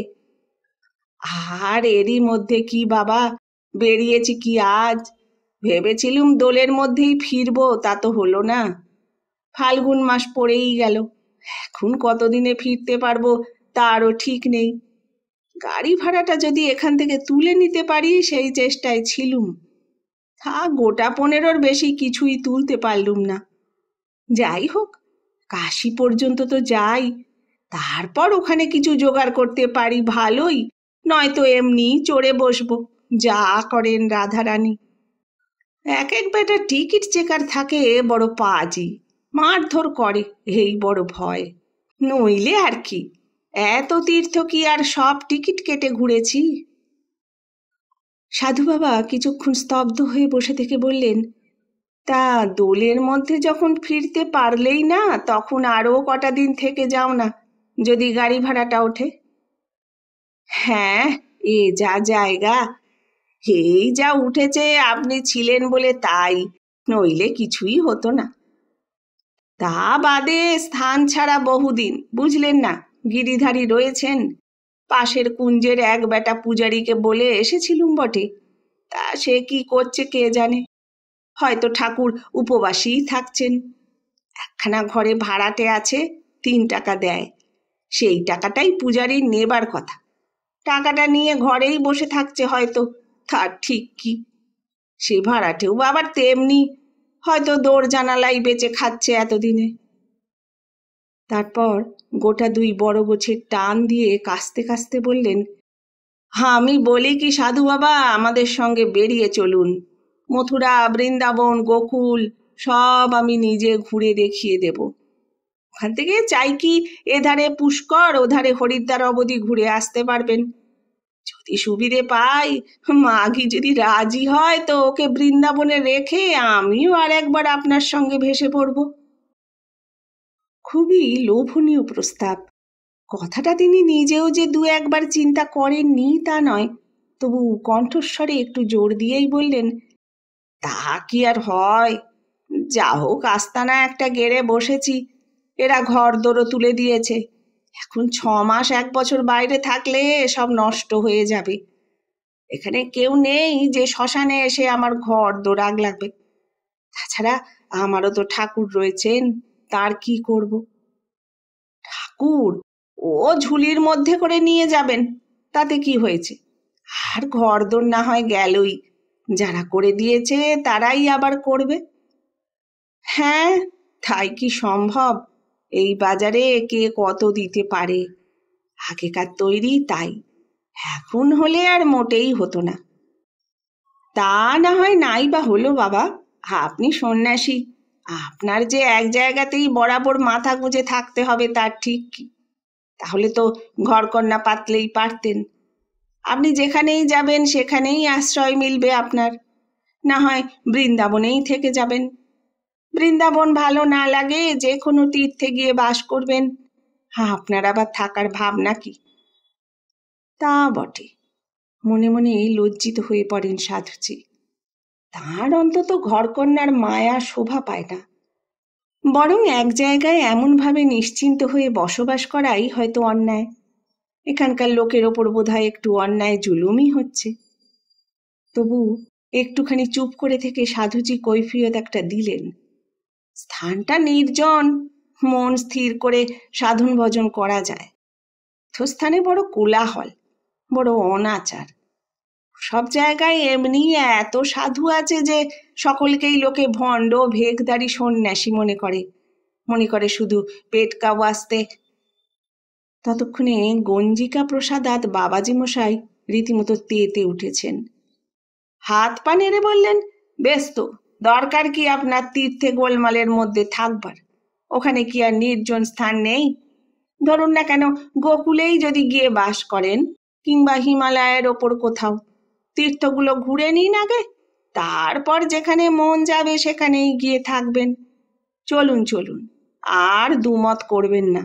Speaker 1: আর এরই মধ্যে কি বাবা, বেরিয়েছি কি আজ? ভেবেছিলুম দোলের মধ্যেই ফিরবো, তা তো হলো না। ফাল্গুন মাস পড়েই গেল, এখন কতদিনে ফিরতে পারবো তারও ঠিক নেই। গাড়ি ভাড়াটা যদি এখান থেকে তুলে নিতে পারি সেই চেষ্টায় ছিলুম, তা গোটা 15-র বেশি কিছুই তুলতে পারলুম না। যাই হোক, কাশী পর্যন্ত তো যাই, তারপর ওখানে কিছু জোগাড় করতে পারি ভালোই, নয়তো এমনি চড়ে বসবো, যা করেন রাধারানী। এক বেটা টিকিট চেকার থাকে, বড় পাজি, মারধর করে, এই বড় ভয়। নইলে আর কি, এত তীর্থ কি আর সব টিকিট কেটে ঘুরেছি? সাধু বাবা কিছুক্ষণ স্তব্ধ হয়ে বসে থেকে বললেন, তা দোলের মধ্যে যখন ফিরতে পারলেই না, তখন আরও কটা দিন থেকে যাও না, যদি গাড়ি ভাড়াটা ওঠে। হ্যাঁ, এ যা জায়গা, এই যা উঠেছে, আপনি ছিলেন বলে তাই, নইলে কিছুই হতো না। তা বাদে স্থান ছাড়া বহুদিন, বুঝলেন না, গিরিধারী রয়েছেন। পাশের কুঞ্জের এক বেটা পূজারীকে বলে এসেছিলুম বটে, তা সে কি করছে কে জানে, হয়তো ঠাকুর উপবাসীই থাকছেন। একখানা ঘরে ভাড়াটে আছে, 3 টাকা দেয়, সেই টাকাটাই পূজারীর নেবার কথা। টাকাটা নিয়ে ঘরেই বসে থাকছে হয়তো, তার ঠিক কি? সে ভাড়াটেও আবার তেমনি, হয়তো দৌড় জানালাই বেঁচে খাচ্ছে এতদিনে। তারপর গোটা 2 বড় গোছের টান দিয়ে কাস্তে কাস্তে বললেন, আমি বলি কি সাধু বাবা, আমাদের সঙ্গে বেরিয়ে চলুন। মথুরা, বৃন্দাবন, গোকুল সব আমি নিজে ঘুরে দেখিয়ে দেব। ওখান থেকে চাই কি এধারে পুষ্কর, ওধারে হরিদ্বার অবধি ঘুরে আসতে পারবেন। যদি সুবিধে পাই, মাঘি যদি রাজি হয়, তো ওকে বৃন্দাবনে রেখে আমিও আর একবার আপনার সঙ্গে ভেসে পড়ব। খুবই লোভনীয় প্রস্তাব। কথাটা তিনি নিজেও যে 2-1 বার চিন্তা করেননি তা নয়, তবু কণ্ঠস্বরে একটু জোর দিয়েই বললেন, তা কি আর হয়? যা হোক, আস্তানা একটা গেড়ে বসেছি, এরা ঘর দোরও তুলে দিয়েছে। এখন 6 মাস 1 বছর বাইরে থাকলে সব নষ্ট হয়ে যাবে। এখানে কেউ নেই যে শ্মশানে এসে আমার ঘর দোর আগ লাগবে। তাছাড়া আমারও তো ঠাকুর রয়েছেন, তার কি করব? ঠাকুর ও ঝুলির মধ্যে করে নিয়ে যাবেন, তাতে কি হয়েছে? আর ঘর দোর না হয় গেলই, যারা করে দিয়েছে তারাই আবার করবে। হ্যাঁ, তাই কি সম্ভব? এই বাজারে কে কত দিতে পারে? আগেকার তৈরি তাই, এখন হলে আর মোটেই হতো না। তা না হয় নাই বা হলো বাবা, আপনি সন্ন্যাসী, আপনার যে এক জায়গাতেই বরাবর মাথা গুঁজে থাকতে হবে তার ঠিক কি? তাহলে তো ঘরকন্না পাতলেই পারতেন। আপনি যেখানেই যাবেন সেখানেই আশ্রয় মিলবে আপনার, না হয় বৃন্দাবনেই থেকে যাবেন। বৃন্দাবন ভালো না লাগে যে কোনো তীর্থে গিয়ে বাস করবেন, আপনার আবার থাকার ভাবনা কি? তা বটে, মনে মনে লজ্জিত হয়ে পড়েন সাধুজি। তার অন্তত ঘরকন্যার মায়া শোভা পায় না, বরং এক জায়গায় এমনভাবে নিশ্চিন্ত হয়ে বসবাস করাই হয়তো অন্যায়। এখানকার লোকের ওপর বোধহয় একটু অন্যায় জুলুমই হচ্ছে। তবু একটুখানি চুপ করে থেকে সাধুজি কৈফিয়ত একটা দিলেন। স্থানটা নির্জন, মন স্থির করে সাধন ভজন করা যায়। স্থানে বড় কোলাহল, বড় অনাচার। সব জায়গায় এমনি এত সাধু আছে যে সকলকেই লোকে ভণ্ড ভেকদারি সন্ন্যাসী মনে করে শুধু পেট কাওয়াস্তে। ততক্ষণে গঞ্জিকা প্রসাদাত বাবাজি মশাই রীতিমতো তেতে উঠেছেন। হাত পা নেড়ে বললেন, বেশ তো, দরকার কি আপনার তীর্থে গোলমালের মধ্যে থাকবার? ওখানে কি আর নির্জন স্থান নেই? ধরুন না কেন, গোকুলেই যদি গিয়ে বাস করেন, কিংবা হিমালয়ের ওপর কোথাও, তীর্থগুলো ঘুরে নিন আগে, তারপর যেখানে মন যাবে সেখানেই গিয়ে থাকবেন। চলুন চলুন, আর দুমত করবেন না।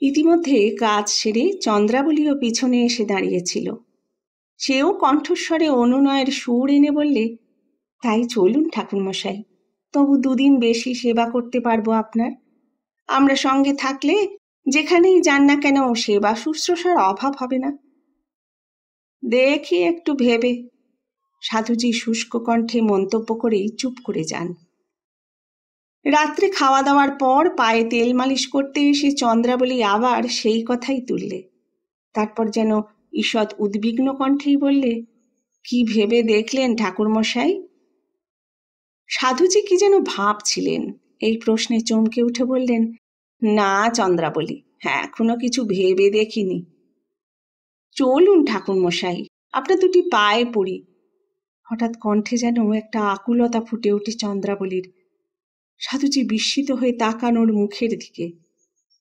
Speaker 1: ইতিমধ্যে কাজ সেরে চন্দ্রাবলীও পিছনে এসে দাঁড়িয়েছিল। সেও কণ্ঠস্বরে অনুনয়ের সুর এনে বললে, তাই চলুন ঠাকুরমশাই, তবু দুদিন বেশি সেবা করতে পারবো আপনার। আমরা সঙ্গে থাকলে যেখানেই যান না কেন সেবা শুশ্রূষার অভাব হবে না। দেখি একটু ভেবে, সাধুজি শুষ্ক কণ্ঠে মন্তব্য করেই চুপ করে যান। রাত্রে খাওয়া দাওয়ার পর পায়ে তেল মালিশ করতে এসে চন্দ্রাবলী আবার সেই কথাই তুললে। তারপর যেন ঈষৎ উদ্বিগ্ন কণ্ঠেই বললে, কি ভেবে দেখলেন ঠাকুরমশাই? সাধুজি কি যেন ভাবছিলেন, এই প্রশ্নে চমকে উঠে বললেন, না চন্দ্রাবলী, এখনো কিছু ভেবে দেখিনি। চলুন ঠাকুরমশাই, আপনার দুটি পায়ে পড়ি। হঠাৎ কণ্ঠে যেন একটা আকুলতা ফুটে ওঠে চন্দ্রাবলীর। সাধুজি বিস্মিত হয়ে তাকান ওর মুখের দিকে।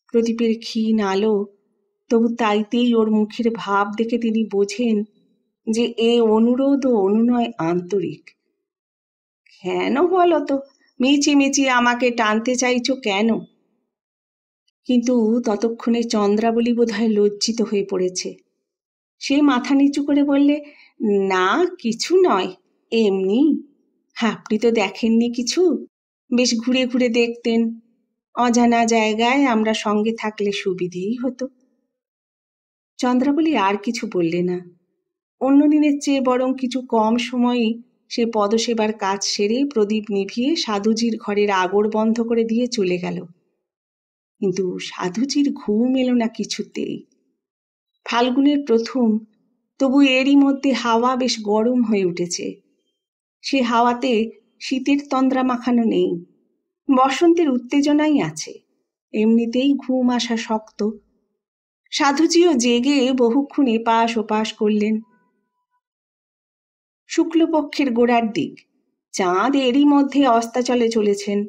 Speaker 1: প্রদীপের ক্ষীণ আলো, তবু তাইতেই ওর মুখের ভাব দেখে তিনি বোঝেন যে এ অনুরোধ ও অনুনয় আন্তরিক। কেন বলো তো, মিছি আমাকে টানতে চাইছো কেন? কিন্তু ততক্ষণে চন্দ্রাবলী বোধহয় লজ্জিত হয়ে পড়েছে। সে মাথা নিচু করে বললে, না কিছু নয়, এমনি। আপনি তো দেখেননি কিছু, বেশ ঘুরে ঘুরে দেখতেন। অজানা জায়গায় আমরা সঙ্গে থাকলে সুবিধেই হতো। চন্দ্রাবলী আর কিছু বললে না। অন্যদিনের চেয়ে বরং কিছু কম সময়ই সে পদসেবার কাজ সেরে প্রদীপ নিভিয়ে সাধুজির ঘরের আগড় বন্ধ করে দিয়ে চলে গেল। কিন্তু সাধুজির ঘুম এলো না কিছুতেই। ফাল্গুনের প্রথম, তবু এরই মধ্যে হাওয়া বেশ গরম হয়ে উঠেছে। সে হাওয়াতে শীতের তন্দ্রা মাখানো নেই, বসন্তের উত্তেজনাই আছে। এমনিতেই ঘুম আসা শক্ত। সাধুজিও জেগে বহুক্ষণ এপাশ ওপাশ করলেন। শুক্লপক্ষের গোড়ার দিক, চাঁদ এরই মধ্যে অস্তাচলে চলেছেন।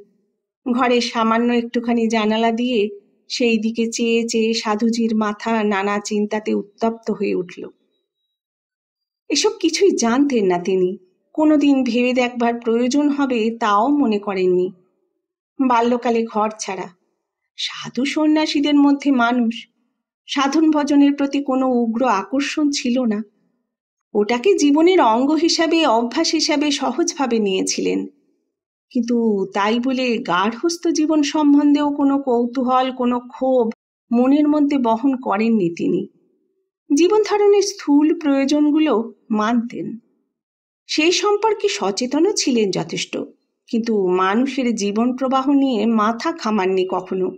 Speaker 1: ঘরের সামান্য একটুখানি জানালা দিয়ে সেই দিকে চেয়ে চেয়ে সাধুজির মাথা নানা চিন্তাতে উত্তপ্ত হয়ে উঠল। এসব কিছুই জানতেন না তিনি, কোনোদিন ভেবে দেখবার প্রয়োজন হবে তাও মনে করেননি। বাল্যকালে ঘর ছাড়া, সাধু সন্ন্যাসীদের মধ্যে মানুষ, সাধন ভজনের প্রতি কোনো উগ্র আকর্ষণ ছিল না। ওটাকে জীবনের অঙ্গ হিসাবে, অভ্যাস হিসাবে সহজভাবে নিয়েছিলেন। কিন্তু তাই বলে গার্হস্থ্য জীবন সম্বন্ধেও কোনো কৌতূহল, কোনো ক্ষোভ মনের মধ্যে বহন করেননি তিনি। জীবন ধারণের স্থূল প্রয়োজনগুলো মানতেন, সেই সম্পর্কে সচেতনও ছিলেন যথেষ্ট, কিন্তু মানুষের জীবন প্রবাহ নিয়ে মাথা ঘামাননি কখনো।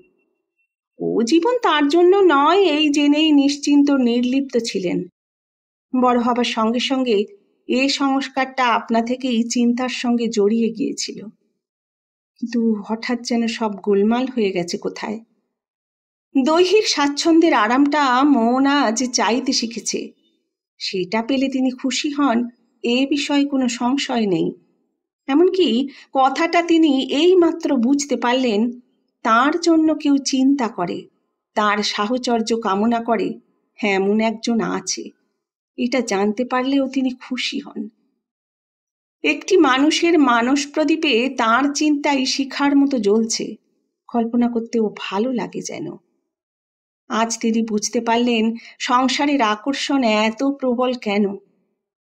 Speaker 1: ও জীবন তার জন্য নয় এই জেনেই নিশ্চিন্ত নির্লিপ্ত ছিলেন। বড় হবার সঙ্গে সঙ্গে এ সংস্কারটা আপনা থেকেই চিন্তার সঙ্গে জড়িয়ে গিয়েছিল। কিন্তু হঠাৎ যেন সব গোলমাল হয়ে গেছে কোথায়। দৈহিক স্বাচ্ছন্দ্যের আরামটা মন আজ চাইতে শিখেছে। সেটা পেলে তিনি খুশি হন, এ বিষয়ে কোনো সংশয় নেই। এমনকি কথাটা তিনি এই মাত্র বুঝতে পারলেন, তার জন্য কেউ চিন্তা করে, তার সাহচর্য কামনা করে, এমন একজন আছে, এটা জানতে পারলেও তিনি খুশি হন। একটি মানুষের মানস প্রদীপে তাঁর চিন্তাই শিখার মতো জ্বলছে, কল্পনা করতেও ভালো লাগে যেন। আজ তিনি বুঝতে পারলেন সংসারের আকর্ষণ এত প্রবল কেন,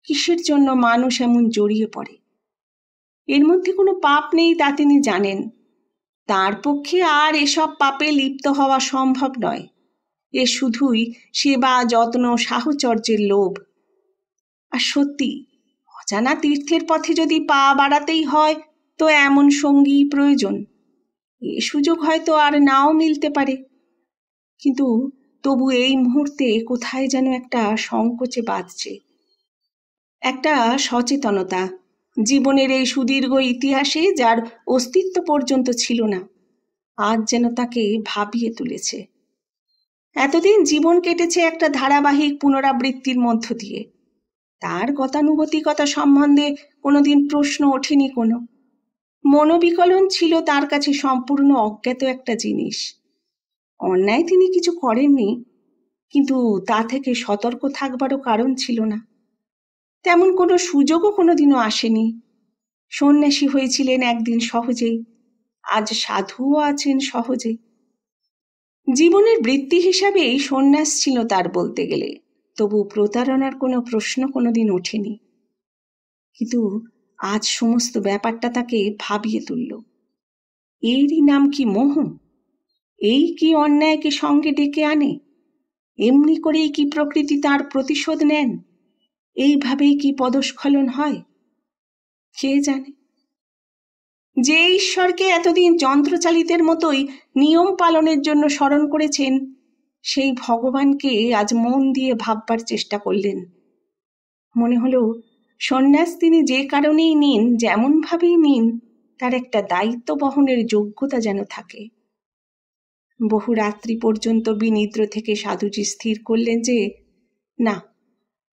Speaker 1: কিসের জন্য মানুষ এমন জড়িয়ে পড়ে। এর মধ্যে কোনো পাপ নেই তা তিনি জানেন। তার পক্ষে আর এসব পাপে লিপ্ত হওয়া সম্ভব নয়। এ শুধুই সেবা, যত্ন, সাহচর্যের লোভ। আর সত্যি, অজানা তীর্থের পথে যদি পা বাড়াতেই হয় তো এমন সঙ্গী প্রয়োজন। এ সুযোগ হয়তো আর নাও মিলতে পারে, কিন্তু তবু এই মুহূর্তে কোথায় যেন একটা সংকোচে বাজছে, একটা সচেতনতা, জীবনের এই সুদীর্ঘ ইতিহাসে যার অস্তিত্ব পর্যন্ত ছিল না, আজ যেন তাকে ভাবিয়ে তুলেছে। এতদিন জীবন কেটেছে একটা ধারাবাহিক পুনরাবৃত্তির মধ্য দিয়ে। তার গতানুগতিকতা সম্বন্ধে কোনোদিন প্রশ্ন ওঠেনি কোনো। মনোবিকলন ছিল তার কাছে সম্পূর্ণ অজ্ঞাত একটা জিনিস। অন্যায় তিনি কিছু করেননি, কিন্তু তা থেকে সতর্ক থাকবারও কারণ ছিল না। তেমন কোনো সুযোগও কোনোদিনও আসেনি। সন্ন্যাসী হয়েছিলেন একদিন সহজেই, আজ সাধুও আছেন সহজে। জীবনের বৃত্তি হিসাবেই সন্ন্যাস ছিল তার বলতে গেলে, তবু প্রতারণার কোনো প্রশ্ন কোনোদিন ওঠেনি। কিন্তু আজ সমস্ত ব্যাপারটা তাকে ভাবিয়ে তুলল। এরই নাম কি মোহ? এই কি অন্যায়কে সঙ্গে ডেকে আনে? এমনি করেই কি প্রকৃতি তার প্রতিশোধ নেন? এইভাবেই কি পদস্খলন হয়? কে জানে। যে ঈশ্বরকে এতদিন যন্ত্রচালিতের মতোই নিয়ম পালনের জন্য স্মরণ করেছেন, সেই ভগবানকে আজ মন দিয়ে ভাববার চেষ্টা করলেন। মনে হলো সন্ন্যাস তিনি যে কারণেই নিন, যেমনভাবেই নিন, তার একটা দায়িত্ব বহনের যোগ্যতা যেন থাকে। বহু রাত্রি পর্যন্ত বিনিদ্র থেকে সাধুজি স্থির করলেন যে না,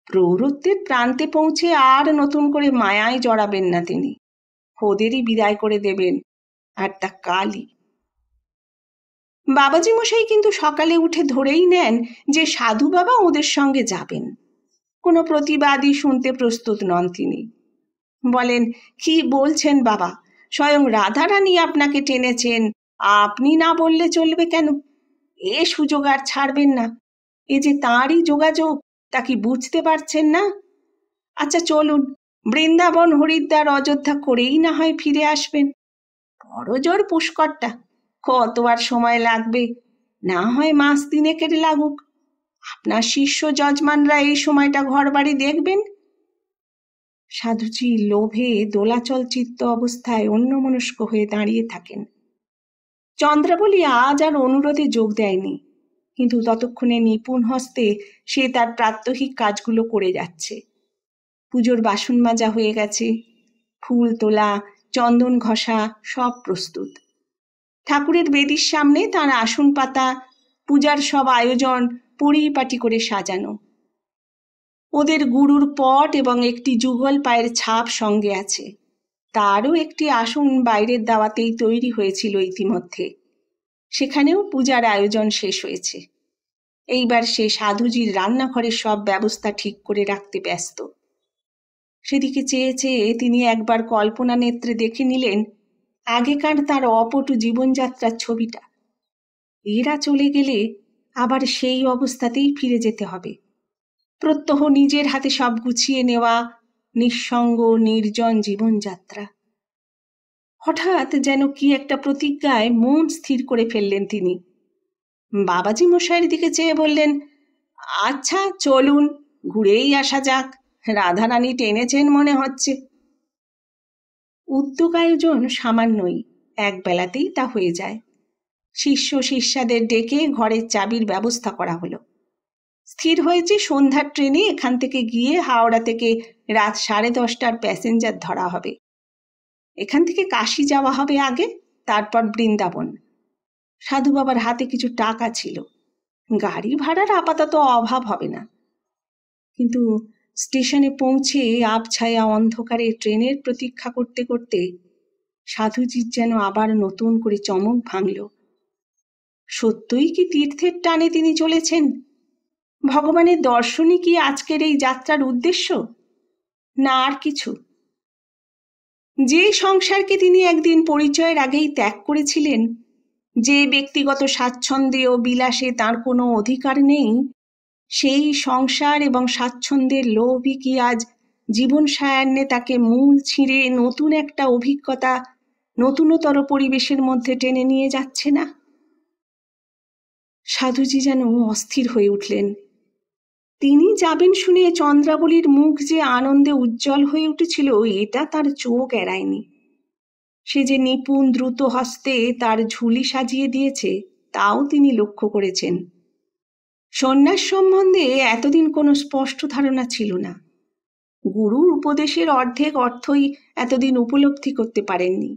Speaker 1: প্রৌঢ়ত্বের প্রান্তে পৌঁছে আর নতুন করে মায়ায় জড়াবেন না তিনি। ওদেরই বিদায় করে দেবেন, আর তা কালই। বাবাজি মশাই কিন্তু সকালে উঠে ধরেই নেন যে সাধু বাবা ওদের সঙ্গে যাবেন। কোনো প্রতিবাদই শুনতে প্রস্তুত নন তিনি। বলেন, কি বলছেন বাবা, স্বয়ং রাধারানী আপনাকে টেনেছেন, আপনি না বললে চলবে কেন? এ সুযোগ আর ছাড়বেন না। এ যে তাঁরই যোগাযোগ, তা কি বুঝতে পারছেন না? আচ্ছা চলুন, বৃন্দাবন, হরিদ্বার, অযোধ্যা করেই না হয় ফিরে আসবেন। বড় জোর পুষ্করটা, কত আর সময় লাগবে? না হয় মাস তিনেকের লাগুক। আপনার শিষ্য যজমানরা এই সময়টা ঘর বাড়ি দেখবেন। সাধুজি লোভে দোলাচল চিত্ত অবস্থায় অন্যমনস্ক হয়ে দাঁড়িয়ে থাকেন। চন্দ্রাবলী আজ আর অনুরোধে যোগ দেয়নি, কিন্তু ততক্ষণে নিপুণ হস্তে সে তার প্রাত্যহিক কাজগুলো করে যাচ্ছে। পুজোর বাসন মাজা হয়ে গেছে, ফুল তোলা, চন্দন ঘষা সব প্রস্তুত। ঠাকুরের বেদির সামনে তার আসন পাতা, পূজার সব আয়োজন পরিপাটি করে সাজানো। ওদের গুরুর পট এবং একটি যুগল পায়ের ছাপ সঙ্গে আছে। তারও একটি আসন বাইরের দাওয়াতেই তৈরি হয়েছিল ইতিমধ্যে। সেখানেও পূজার আয়োজন শেষ হয়েছে। এইবার সে সাধুজির রান্নাঘরের সব ব্যবস্থা ঠিক করে রাখতে ব্যস্ত। সেদিকে চেয়ে চেয়ে তিনি একবার কল্পনা নেত্রে দেখে নিলেন আগেকার তার অপটু জীবনযাত্রার ছবিটা। এরা চলে গেলে আবার সেই অবস্থাতেই ফিরে যেতে হবে। প্রত্যহ নিজের হাতে সব গুছিয়ে নেওয়া, নিঃসঙ্গ নির্জন জীবনযাত্রা। হঠাৎ যেন কি একটা প্রতিজ্ঞায় মন স্থির করে ফেললেন তিনি। বাবাজি মশাইয়ের দিকে চেয়ে বললেন, আচ্ছা চলুন, ঘুরেই আসা যাক, রাধারানী টেনেছেন মনে হচ্ছে। উদ্যোগ আয়োজন সামান্যই, এক বেলাতেই তা হয়ে যায়। শিষ্য শিষ্যাদের ডেকে ঘরের চাবির ব্যবস্থা করা হলো। স্থির হয়েছে সন্ধ্যার ট্রেনে এখান থেকে গিয়ে হাওড়া থেকে রাত 10:30টার প্যাসেঞ্জার ধরা হবে। এখান থেকে কাশী যাওয়া হবে আগে, তারপর বৃন্দাবন। সাধু বাবার হাতে কিছু টাকা ছিল, গাড়ি ভাড়ার আপাতত অভাব হবে না। কিন্তু স্টেশনে পৌঁছে আবছায়া অন্ধকারে ট্রেনের প্রতীক্ষা করতে করতে সাধুজির যেন আবার নতুন করে চমক ভাঙল। সত্যই কি তীর্থের টানে তিনি চলেছেন? ভগবানের দর্শনই কি আজকের এই যাত্রার উদ্দেশ্য, না আর কিছু? যে সংসারকে তিনি একদিন পরিচয়ের আগেই ত্যাগ করেছিলেন, যে ব্যক্তিগত স্বাচ্ছন্দ্যে ও বিলাসে তার কোনো অধিকার নেই, সেই সংসার এবং স্বাচ্ছন্দ্যের লোভই কি আজ জীবন সায়ান্নে তাকে মূল ছিঁড়ে নতুন একটা অভিজ্ঞতা, নতুনতর পরিবেশের মধ্যে টেনে নিয়ে যাচ্ছে না? সাধুজি যেন অস্থির হয়ে উঠলেন। তিনি যাবেন শুনে চন্দ্রাবলীর মুখ যে আনন্দে উজ্জ্বল হয়ে উঠেছিল, এটা তার চোখ এড়ায়নি। সে যে নিপুণ দ্রুত হস্তে তার ঝুলি সাজিয়ে দিয়েছে, তাও তিনি লক্ষ্য করেছেন। সন্ন্যাস সম্বন্ধে এতদিন কোনো স্পষ্ট ধারণা ছিল না। গুরুর উপদেশের অর্ধেক অর্থই এতদিন উপলব্ধি করতে পারেননি,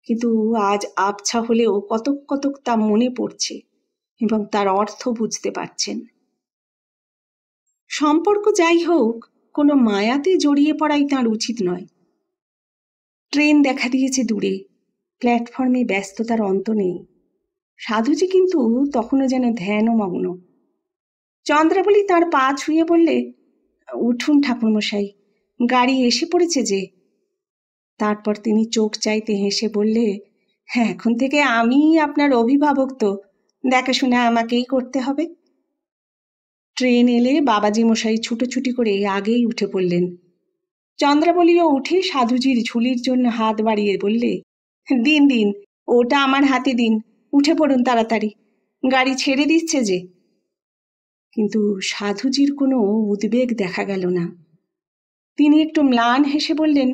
Speaker 1: কিন্তু আজ আবছা হলেও কতক কতক তা মনে পড়ছে এবং তার অর্থ বুঝতে পারছেন। সম্পর্ক যাই হোক, কোনো মায়াতে জড়িয়ে পড়াই তাঁর উচিত নয়। ট্রেন দেখা দিয়েছে দূরে, প্ল্যাটফর্মে ব্যস্ততার অন্ত নেই। সাধুজি কিন্তু তখনও যেন ধ্যানমগ্ন। চন্দ্রাবলী তার পা ছুঁয়ে বললে, উঠুন ঠাকুরমশাই, গাড়ি এসে পড়েছে যে। তারপর তিনি চোখ চাইতে হেসে বললে, হ্যাঁ, এখন থেকে আমি আপনার অভিভাবক, তো দেখাশোনা আমাকেই করতে হবে। ট্রেন এলে বাবাজি মশাই ছুটোছুটি করে আগেই উঠে পড়লেন। চন্দ্রাবলীও উঠে সাধুজির ঝুলির জন্য হাত বাড়িয়ে বললে, দিন দিন, ওটা আমার হাতে দিন, উঠে পড়ুন তাড়াতাড়ি, গাড়ি ছেড়ে দিচ্ছে যে। কিন্তু সাধুজির কোনো উদ্বেগ দেখা গেল না। তিনি একটু ম্লান হেসে বললেন,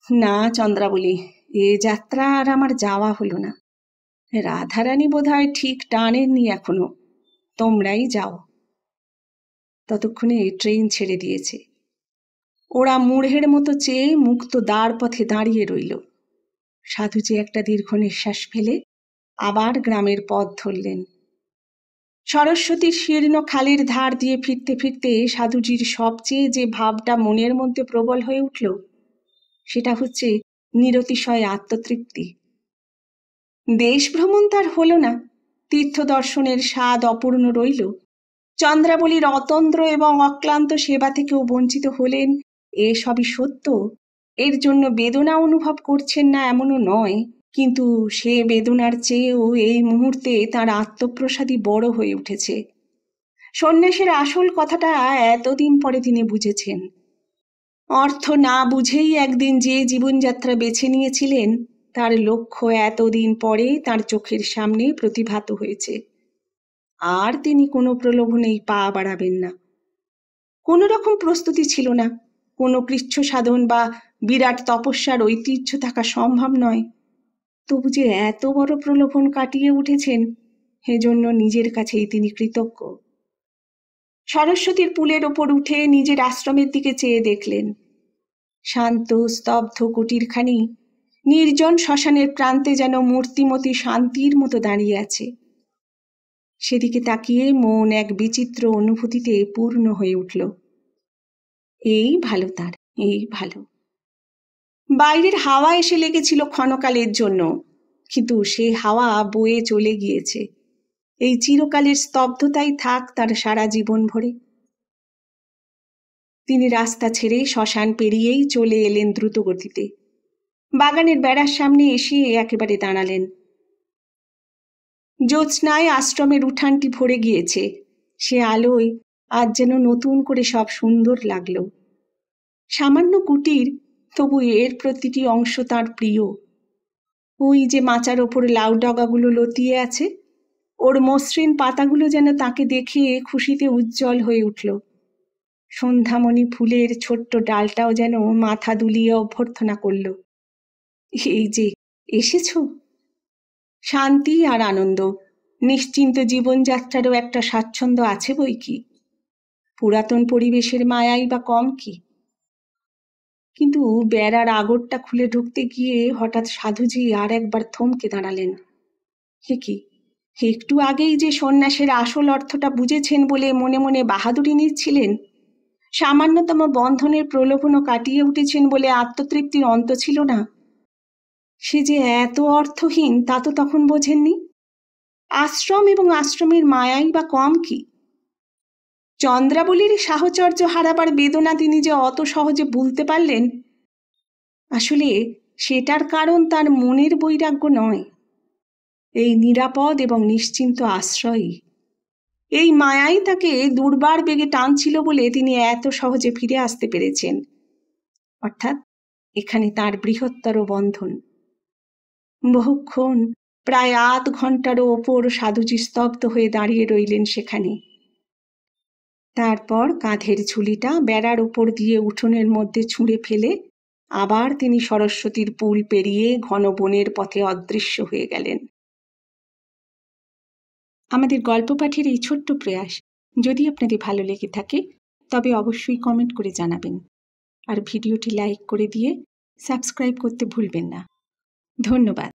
Speaker 1: না চন্দ্রাবলী, এ যাত্রা আর আমার যাওয়া হলো না। রাধারানী বোধহয় ঠিক টানেননি এখনো, তোমরাই যাও। ততক্ষণে ট্রেন ছেড়ে দিয়েছে। ওরা মূঢ়ের মতো চেয়ে মুক্ত দ্বার পথে দাঁড়িয়ে রইল। সাধুজি একটা দীর্ঘ নিঃশ্বাস ফেলে আবার গ্রামের পথ ধরলেন। সরস্বতীর শীর্ণ খালের ধার দিয়ে ফিরতে ফিরতে সাধুজির সবচেয়ে যে ভাবটা মনের মধ্যে প্রবল হয়ে উঠল, সেটা হচ্ছে নিরতিশয় আত্মতৃপ্তি। দেশ ভ্রমণ তার হলো না, তীর্থ দর্শনের স্বাদ অপূর্ণ রইল। চন্দ্রাবলীর অতন্দ্র এবং অক্লান্ত সেবা থেকেও বঞ্চিত হলেন, এ সবই সত্য। এর জন্য বেদনা অনুভব করছেন না এমনও নয়, কিন্তু সে বেদনার চেয়েও এই মুহূর্তে তার আত্মপ্রসাদই বড় হয়ে উঠেছে। সন্ন্যাসের আসল কথাটা এতদিন পরে তিনি বুঝেছেন। অর্থ না বুঝেই একদিন যে জীবনযাত্রা বেছে নিয়েছিলেন, তার লক্ষ্য এতদিন পরে তার চোখের সামনে প্রতিভাত হয়েছে। আর তিনি কোনো প্রলোভনেই পা বাড়াবেন না। কোনো রকম প্রস্তুতি ছিল না, কোনো কৃচ্ছ সাধন বা বিরাট তপস্যার ঐতিহ্য থাকা সম্ভব নয়। তবু যে এত বড় প্রলোভন কাটিয়ে উঠেছেন, এজন্য নিজের কাছেই তিনি কৃতজ্ঞ। সরস্বতীর পুলের ওপর উঠে নিজের আশ্রমের দিকে চেয়ে দেখলেন। শান্ত স্তব্ধ কুটিরখানি নির্জন শ্মশানের প্রান্তে যেন মূর্তিমতী শান্তির মতো দাঁড়িয়ে আছে। সেদিকে তাকিয়ে মন এক বিচিত্র অনুভূতিতে পূর্ণ হয়ে উঠল। এই ভালো তার, এই ভালো। বাইরের হাওয়া এসে লেগেছিল ক্ষণকালের জন্য, কিন্তু সে হাওয়া বয়ে চলে গিয়েছে। এই চিরকালের স্তব্ধতাই থাক তার সারা জীবন ভরে। তিনি রাস্তা ছেড়ে শ্মশান পেরিয়েই চলে এলেন দ্রুত গতিতে। বাগানের বেড়ার সামনে এসে একেবারে দাঁড়ালেন। জ্যোৎস্নায় আশ্রমের উঠানটি ভরে গিয়েছে। সে আলোয় আজ যেন নতুন করে সব সুন্দর লাগল। সামান্য কুটির, তবু এর প্রতিটি অংশ তার প্রিয়। ওই যে মাচার ওপর লাউ ডগাগুলো লতিয়ে আছে, ওর মসৃণ পাতাগুলো যেন তাকে দেখে খুশিতে উজ্জ্বল হয়ে উঠল। সন্ধ্যামণি ফুলের ছোট্ট ডালটাও যেন মাথা দুলিয়ে অভ্যর্থনা করল, এই যে এসেছ। শান্তি আর আনন্দ, নিশ্চিন্ত জীবনযাত্রারও একটা স্বাচ্ছন্দ্য আছে বই কি। পুরাতন পরিবেশের মায়াই বা কম কি। কিন্তু বেড়ার আগরটা খুলে ঢুকতে গিয়ে হঠাৎ সাধুজি আর একবার থমকে দাঁড়ালেন। হে কি, একটু আগেই যে সন্ন্যাসের আসল অর্থটা বুঝেছেন বলে মনে মনে বাহাদুরি নিচ্ছিলেন, সামান্যতম বন্ধনের প্রলোভনও কাটিয়ে উঠেছেন বলে আত্মতৃপ্তির অন্ত ছিল না, সে যে এত অর্থহীন তা তো তখন বোঝেননি। আশ্রম এবং আশ্রমের মায়াই বা কম কি। চন্দ্রাবলীর সাহচর্য হারাবার বেদনা তিনি যে অত সহজে ভুলতে পারলেন, আসলে সেটার কারণ তার মনের বৈরাগ্য নয়, এই নিরাপদ এবং নিশ্চিন্ত আশ্রয়ই, এই মায়াই তাকে দুর্বার বেগে টানছিল বলে তিনি এত সহজে ফিরে আসতে পেরেছেন। অর্থাৎ এখানে তার বৃহত্তর বন্ধন। বহুক্ষণ, প্রায় ৮ ঘন্টারও ওপর সাধুজি স্তব্ধ হয়ে দাঁড়িয়ে রইলেন সেখানে। তারপর কাঁধের ঝুলিটা বেড়ার ওপর দিয়ে উঠোনের মধ্যে ছুঁড়ে ফেলে আবার তিনি সরস্বতীর পুল পেরিয়ে ঘন বনের পথে অদৃশ্য হয়ে গেলেন। আমাদের গল্প পাঠের এই ছোট্ট প্রয়াস যদি আপনাদের ভালো লেগে থাকে তবে অবশ্যই কমেন্ট করে জানাবেন, আর ভিডিওটি লাইক করে দিয়ে সাবস্ক্রাইব করতে ভুলবেন না। ধন্যবাদ।